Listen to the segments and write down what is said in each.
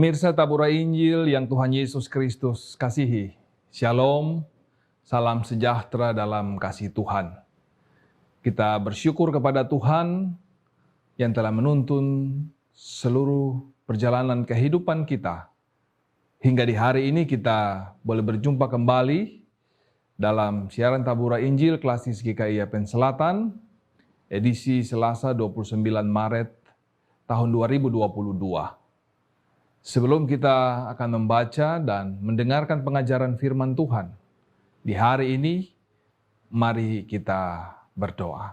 Pemirsa Tabura Injil yang Tuhan Yesus Kristus kasihi, Shalom, salam sejahtera dalam kasih Tuhan. Kita bersyukur kepada Tuhan yang telah menuntun seluruh perjalanan kehidupan kita. Hingga di hari ini kita boleh berjumpa kembali dalam siaran Tabura Injil Klasis GKI Yapen Selatan, edisi Selasa 29 Maret tahun 2022. Sebelum kita akan membaca dan mendengarkan pengajaran firman Tuhan, di hari ini, mari kita berdoa.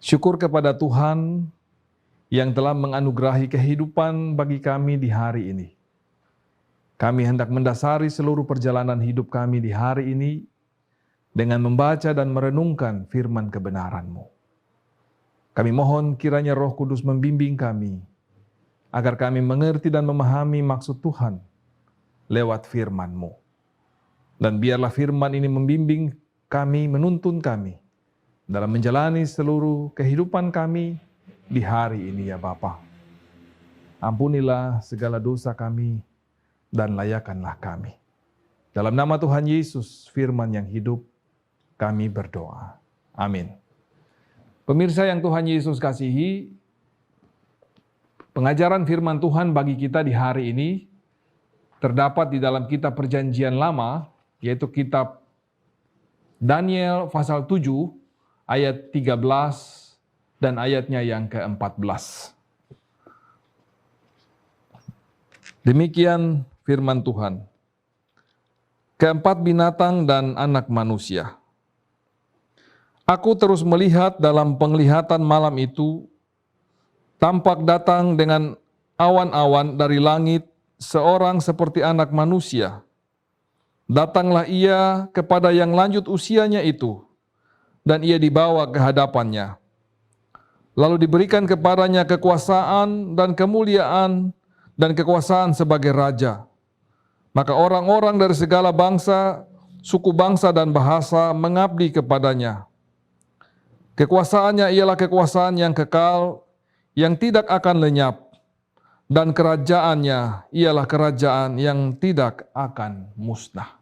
Syukur kepada Tuhan yang telah menganugerahi kehidupan bagi kami di hari ini. Kami hendak mendasari seluruh perjalanan hidup kami di hari ini dengan membaca dan merenungkan firman kebenaran-Mu. Kami mohon kiranya Roh Kudus membimbing kami, agar kami mengerti dan memahami maksud Tuhan lewat firman-Mu. Dan biarlah firman ini membimbing kami, menuntun kami dalam menjalani seluruh kehidupan kami di hari ini ya Bapa. Ampunilah segala dosa kami dan layakanlah kami. Dalam nama Tuhan Yesus, firman yang hidup, kami berdoa. Amin. Pemirsa yang Tuhan Yesus kasihi, pengajaran firman Tuhan bagi kita di hari ini terdapat di dalam kitab Perjanjian Lama, yaitu kitab Daniel pasal 7 ayat 13 dan ayatnya yang ke-14. Demikian firman Tuhan. Keempat binatang dan anak manusia. Aku terus melihat dalam penglihatan malam itu, tampak datang dengan awan-awan dari langit seorang seperti anak manusia. Datanglah ia kepada yang lanjut usianya itu, dan ia dibawa ke hadapannya. Lalu diberikan kepadanya kekuasaan dan kemuliaan dan kekuasaan sebagai raja. Maka orang-orang dari segala bangsa, suku bangsa dan bahasa mengabdi kepadanya. Kekuasaannya ialah kekuasaan yang kekal, yang tidak akan lenyap, dan kerajaannya ialah kerajaan yang tidak akan musnah.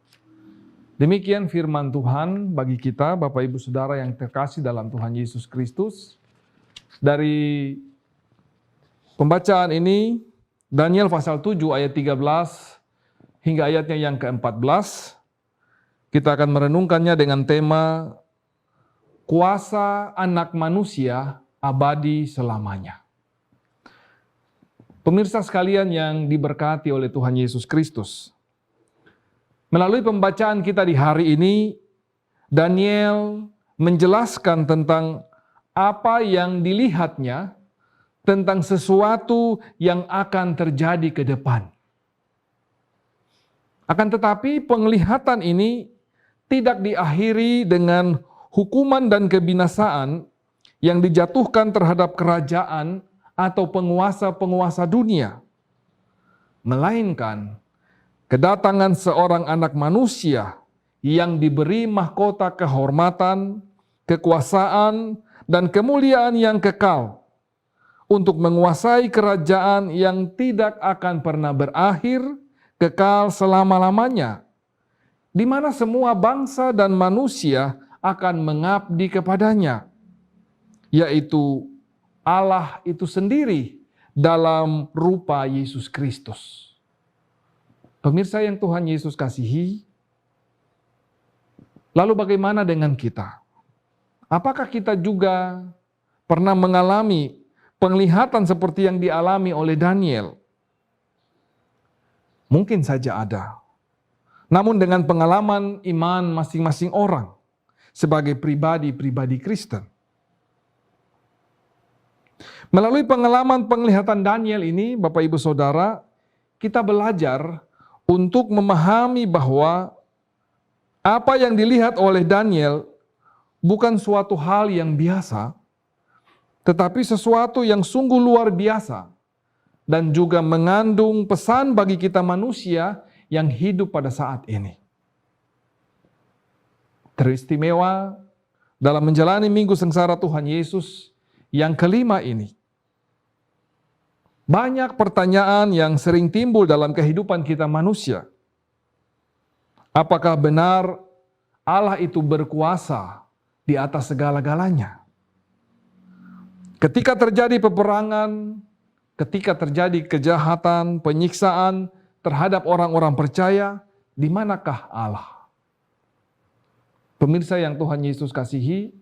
Demikian firman Tuhan bagi kita, Bapak Ibu Saudara yang terkasih dalam Tuhan Yesus Kristus. Dari pembacaan ini, Daniel pasal 7 ayat 13 hingga ayatnya yang ke-14, kita akan merenungkannya dengan tema kuasa anak manusia abadi selamanya. Pemirsa sekalian yang diberkati oleh Tuhan Yesus Kristus, melalui pembacaan kita di hari ini, Daniel menjelaskan tentang apa yang dilihatnya, tentang sesuatu yang akan terjadi ke depan. Akan tetapi penglihatan ini tidak diakhiri dengan hukuman dan kebinasaan yang dijatuhkan terhadap kerajaan atau penguasa-penguasa dunia, melainkan kedatangan seorang anak manusia yang diberi mahkota kehormatan, kekuasaan, dan kemuliaan yang kekal untuk menguasai kerajaan yang tidak akan pernah berakhir, kekal selama-lamanya, di mana semua bangsa dan manusia akan mengabdi kepadanya, yaitu Allah itu sendiri dalam rupa Yesus Kristus. Pemirsa yang Tuhan Yesus kasihi, lalu bagaimana dengan kita? Apakah kita juga pernah mengalami penglihatan seperti yang dialami oleh Daniel? Mungkin saja ada. Namun dengan pengalaman iman masing-masing orang sebagai pribadi-pribadi Kristen. Melalui pengalaman penglihatan Daniel ini, Bapak Ibu Saudara, kita belajar untuk memahami bahwa apa yang dilihat oleh Daniel bukan suatu hal yang biasa, tetapi sesuatu yang sungguh luar biasa dan juga mengandung pesan bagi kita manusia yang hidup pada saat ini. Teristimewa dalam menjalani minggu sengsara Tuhan Yesus yang kelima ini. Banyak pertanyaan yang sering timbul dalam kehidupan kita manusia. Apakah benar Allah itu berkuasa di atas segala-galanya? Ketika terjadi peperangan, ketika terjadi kejahatan, penyiksaan terhadap orang-orang percaya, di manakah Allah? Pemirsa yang Tuhan Yesus kasihi,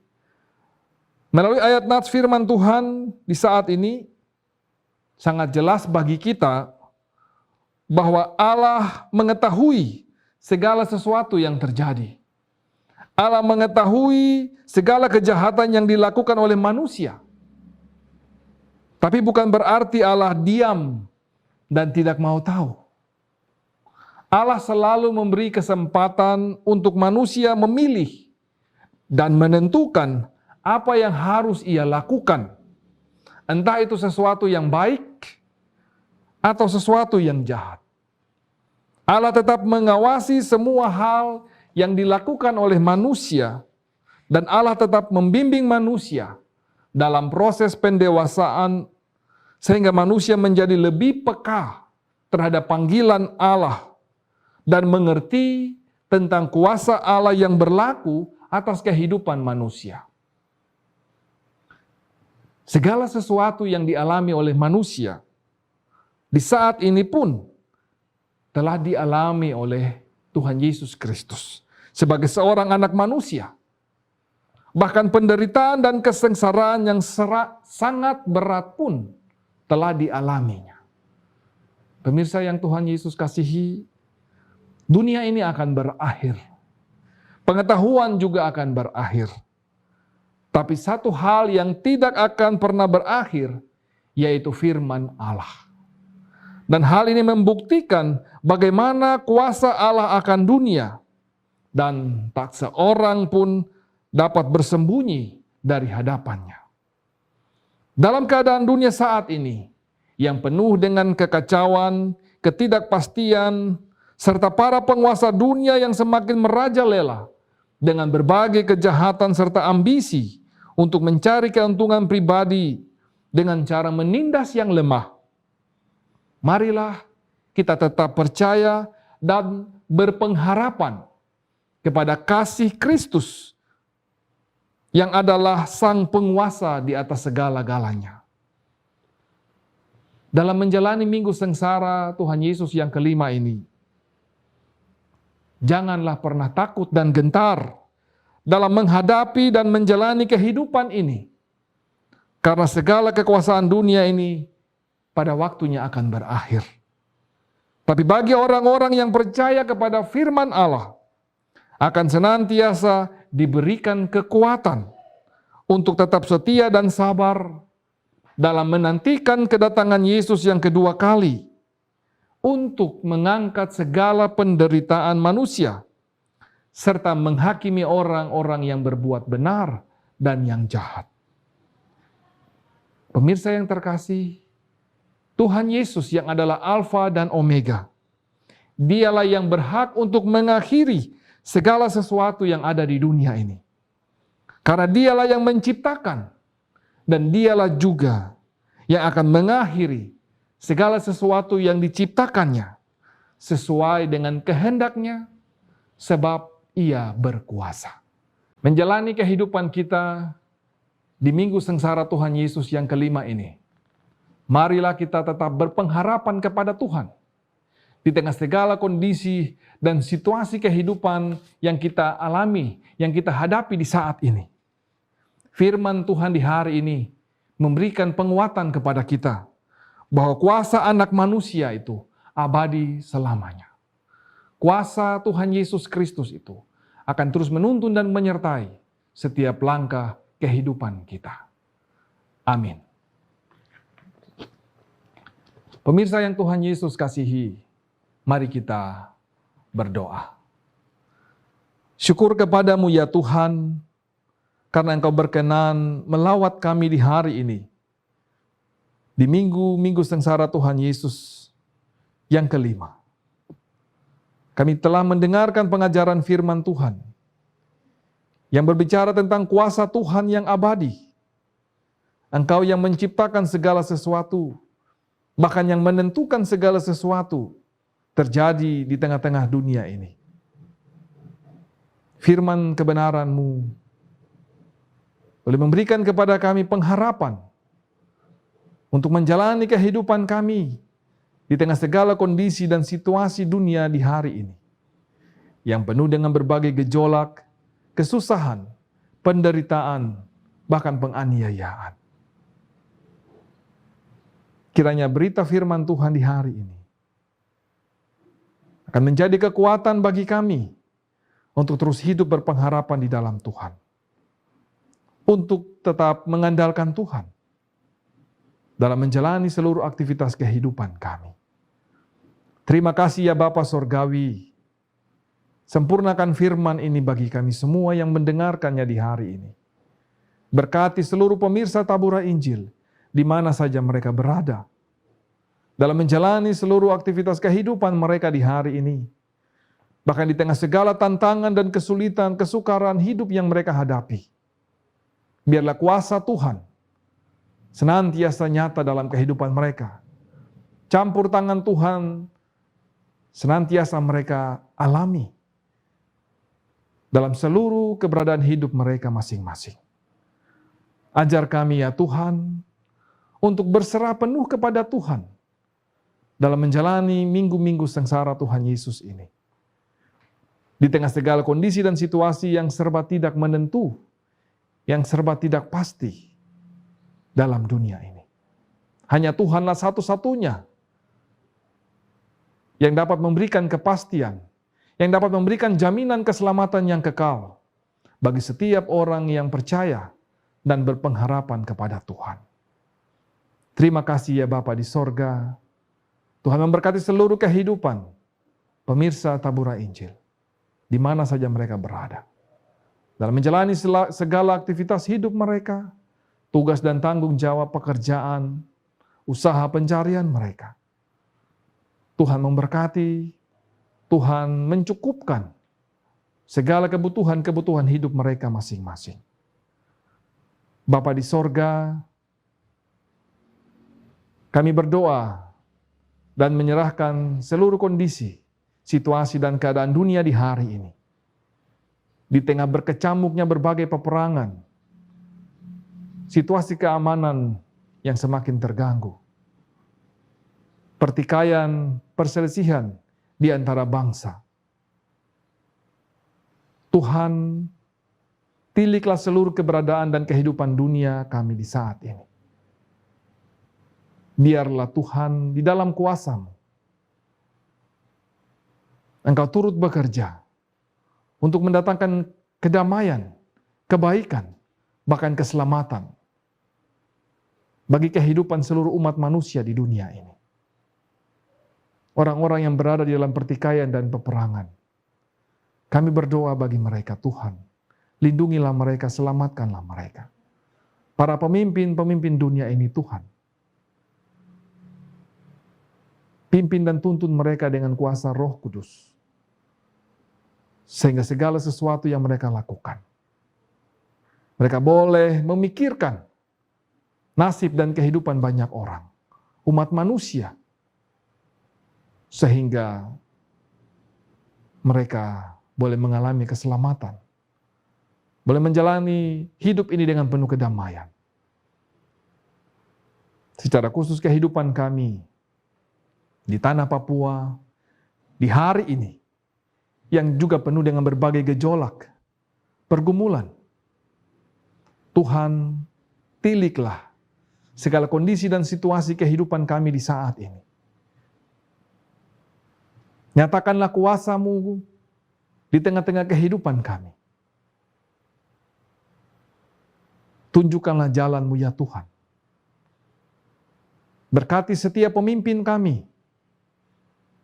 melalui ayat nats firman Tuhan di saat ini, sangat jelas bagi kita bahwa Allah mengetahui segala sesuatu yang terjadi. Allah mengetahui segala kejahatan yang dilakukan oleh manusia. Tapi bukan berarti Allah diam dan tidak mau tahu. Allah selalu memberi kesempatan untuk manusia memilih dan menentukan apa yang harus ia lakukan. Entah itu sesuatu yang baik atau sesuatu yang jahat. Allah tetap mengawasi semua hal yang dilakukan oleh manusia, dan Allah tetap membimbing manusia dalam proses pendewasaan sehingga manusia menjadi lebih peka terhadap panggilan Allah dan mengerti tentang kuasa Allah yang berlaku atas kehidupan manusia. Segala sesuatu yang dialami oleh manusia di saat ini pun telah dialami oleh Tuhan Yesus Kristus sebagai seorang anak manusia. Bahkan penderitaan dan kesengsaraan yang sangat berat pun telah dialaminya. Pemirsa yang Tuhan Yesus kasihi, dunia ini akan berakhir. Pengetahuan juga akan berakhir. Tapi satu hal yang tidak akan pernah berakhir, yaitu firman Allah. Dan hal ini membuktikan bagaimana kuasa Allah akan dunia, dan tak seorang pun dapat bersembunyi dari hadapannya. Dalam keadaan dunia saat ini, yang penuh dengan kekacauan, ketidakpastian, serta para penguasa dunia yang semakin merajalela dengan berbagai kejahatan serta ambisi untuk mencari keuntungan pribadi dengan cara menindas yang lemah. Marilah kita tetap percaya dan berpengharapan kepada kasih Kristus yang adalah sang penguasa di atas segala-galanya. Dalam menjalani minggu sengsara Tuhan Yesus yang kelima ini, janganlah pernah takut dan gentar dalam menghadapi dan menjalani kehidupan ini. Karena segala kekuasaan dunia ini pada waktunya akan berakhir. Tapi bagi orang-orang yang percaya kepada firman Allah, akan senantiasa diberikan kekuatan untuk tetap setia dan sabar dalam menantikan kedatangan Yesus yang kedua kali untuk mengangkat segala penderitaan manusia serta menghakimi orang-orang yang berbuat benar dan yang jahat. Pemirsa yang terkasih, Tuhan Yesus yang adalah Alfa dan Omega, Dialah yang berhak untuk mengakhiri segala sesuatu yang ada di dunia ini. Karena Dialah yang menciptakan, dan Dialah juga yang akan mengakhiri segala sesuatu yang diciptakannya sesuai dengan kehendaknya, sebab Ia berkuasa. Menjalani kehidupan kita di minggu sengsara Tuhan Yesus yang kelima ini, marilah kita tetap berpengharapan kepada Tuhan di tengah segala kondisi dan situasi kehidupan yang kita alami, yang kita hadapi di saat ini. Firman Tuhan di hari ini memberikan penguatan kepada kita bahwa kuasa anak manusia itu abadi selamanya. Kuasa Tuhan Yesus Kristus itu akan terus menuntun dan menyertai setiap langkah kehidupan kita. Amin. Pemirsa yang Tuhan Yesus kasihi, mari kita berdoa. Syukur kepadamu ya Tuhan, karena Engkau berkenan melawat kami di hari ini, di minggu sengsara Tuhan Yesus yang kelima. Kami telah mendengarkan pengajaran firman Tuhan yang berbicara tentang kuasa Tuhan yang abadi. Engkau yang menciptakan segala sesuatu, bahkan yang menentukan segala sesuatu terjadi di tengah-tengah dunia ini. Firman kebenaran-Mu boleh memberikan kepada kami pengharapan untuk menjalani kehidupan kami di tengah segala kondisi dan situasi dunia di hari ini, yang penuh dengan berbagai gejolak, kesusahan, penderitaan, bahkan penganiayaan. Kiranya berita firman Tuhan di hari ini akan menjadi kekuatan bagi kami untuk terus hidup berpengharapan di dalam Tuhan, untuk tetap mengandalkan Tuhan dalam menjalani seluruh aktivitas kehidupan kami. Terima kasih ya Bapa Sorgawi, sempurnakan firman ini bagi kami semua yang mendengarkannya di hari ini. Berkati seluruh pemirsa Tabura Injil, di mana saja mereka berada, dalam menjalani seluruh aktivitas kehidupan mereka di hari ini. Bahkan di tengah segala tantangan dan kesulitan, kesukaran hidup yang mereka hadapi. Biarlah kuasa Tuhan senantiasa nyata dalam kehidupan mereka. Campur tangan Tuhan senantiasa mereka alami dalam seluruh keberadaan hidup mereka masing-masing. Ajar kami ya Tuhan, untuk berserah penuh kepada Tuhan dalam menjalani minggu-minggu sengsara Tuhan Yesus ini. Di tengah segala kondisi dan situasi yang serba tidak menentu, yang serba tidak pasti dalam dunia ini. Hanya Tuhanlah satu-satunya yang dapat memberikan kepastian, yang dapat memberikan jaminan keselamatan yang kekal bagi setiap orang yang percaya dan berpengharapan kepada Tuhan. Terima kasih ya Bapa di sorga. Tuhan memberkati seluruh kehidupan pemirsa Tabura Injil, di mana saja mereka berada, dalam menjalani segala aktivitas hidup mereka, tugas dan tanggung jawab pekerjaan, usaha pencarian mereka. Tuhan memberkati, Tuhan mencukupkan segala kebutuhan-kebutuhan hidup mereka masing-masing. Bapa di sorga, kami berdoa dan menyerahkan seluruh kondisi, situasi dan keadaan dunia di hari ini. Di tengah berkecamuknya berbagai peperangan, situasi keamanan yang semakin terganggu, pertikaian, perselisihan di antara bangsa. Tuhan, tiliklah seluruh keberadaan dan kehidupan dunia kami di saat ini. Biarlah Tuhan di dalam kuasa-Mu, Engkau turut bekerja untuk mendatangkan kedamaian, kebaikan, bahkan keselamatan bagi kehidupan seluruh umat manusia di dunia ini. Orang-orang yang berada di dalam pertikaian dan peperangan, kami berdoa bagi mereka, Tuhan, lindungilah mereka, selamatkanlah mereka. Para pemimpin-pemimpin dunia ini, Tuhan, pimpin dan tuntun mereka dengan kuasa Roh Kudus, sehingga segala sesuatu yang mereka lakukan, mereka boleh memikirkan nasib dan kehidupan banyak orang, umat manusia, sehingga mereka boleh mengalami keselamatan, boleh menjalani hidup ini dengan penuh kedamaian. Secara khusus kehidupan kami di tanah Papua, di hari ini, yang juga penuh dengan berbagai gejolak, pergumulan. Tuhan, tiliklah segala kondisi dan situasi kehidupan kami di saat ini. Nyatakanlah kuasa-Mu di tengah-tengah kehidupan kami. Tunjukkanlah jalan-Mu ya Tuhan. Berkati setiap pemimpin kami,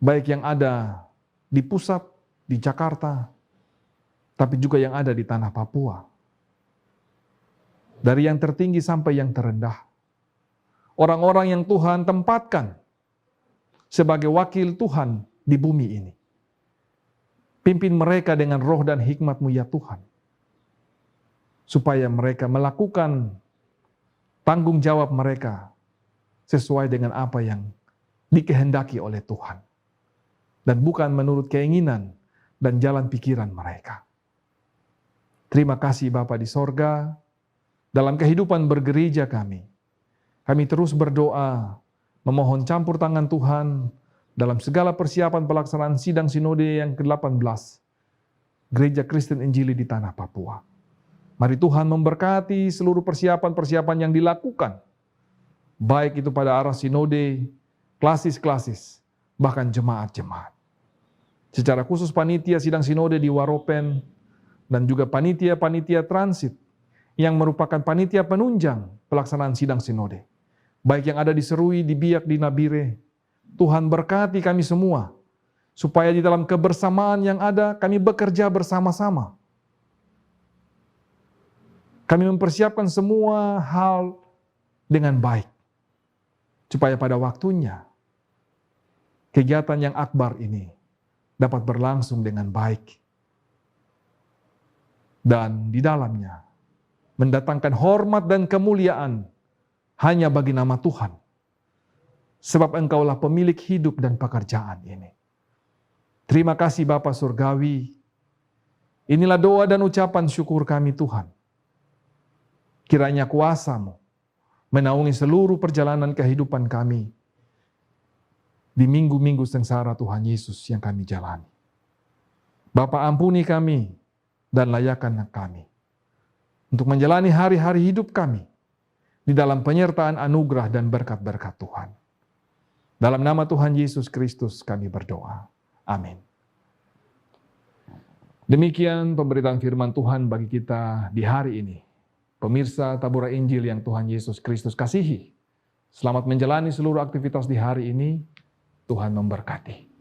baik yang ada di pusat, di Jakarta, tapi juga yang ada di tanah Papua. Dari yang tertinggi sampai yang terendah. Orang-orang yang Tuhan tempatkan sebagai wakil Tuhan di bumi ini. Pimpin mereka dengan roh dan hikmat-Mu ya Tuhan. Supaya mereka melakukan tanggung jawab mereka sesuai dengan apa yang dikehendaki oleh Tuhan. Dan bukan menurut keinginan dan jalan pikiran mereka. Terima kasih Bapa di sorga, dalam kehidupan bergereja kami terus berdoa, memohon campur tangan Tuhan dalam segala persiapan pelaksanaan sidang sinode yang ke-18, Gereja Kristen Injili di Tanah Papua. Mari Tuhan memberkati seluruh persiapan-persiapan yang dilakukan, baik itu pada arah sinode, klasis-klasis, bahkan jemaat-jemaat. Secara khusus panitia sidang sinode di Waropen, dan juga panitia-panitia transit, yang merupakan panitia penunjang pelaksanaan sidang sinode. Baik yang ada di Serui, di Biak, di Nabire. Tuhan berkati kami semua, supaya di dalam kebersamaan yang ada, kami bekerja bersama-sama. Kami mempersiapkan semua hal dengan baik, supaya pada waktunya, kegiatan yang akbar ini dapat berlangsung dengan baik. Dan di dalamnya, mendatangkan hormat dan kemuliaan hanya bagi nama Tuhan. Sebab Engkaulah pemilik hidup dan pekerjaan ini. Terima kasih Bapa Surgawi. Inilah doa dan ucapan syukur kami Tuhan. Kiranya kuasa-Mu menaungi seluruh perjalanan kehidupan kami di minggu-minggu sengsara Tuhan Yesus yang kami jalani. Bapa ampuni kami dan layakkan kami untuk menjalani hari-hari hidup kami di dalam penyertaan anugerah dan berkat-berkat Tuhan. Dalam nama Tuhan Yesus Kristus kami berdoa. Amin. Demikian pemberitaan firman Tuhan bagi kita di hari ini. Pemirsa Tabura Injil yang Tuhan Yesus Kristus kasihi. Selamat menjalani seluruh aktivitas di hari ini. Tuhan memberkati.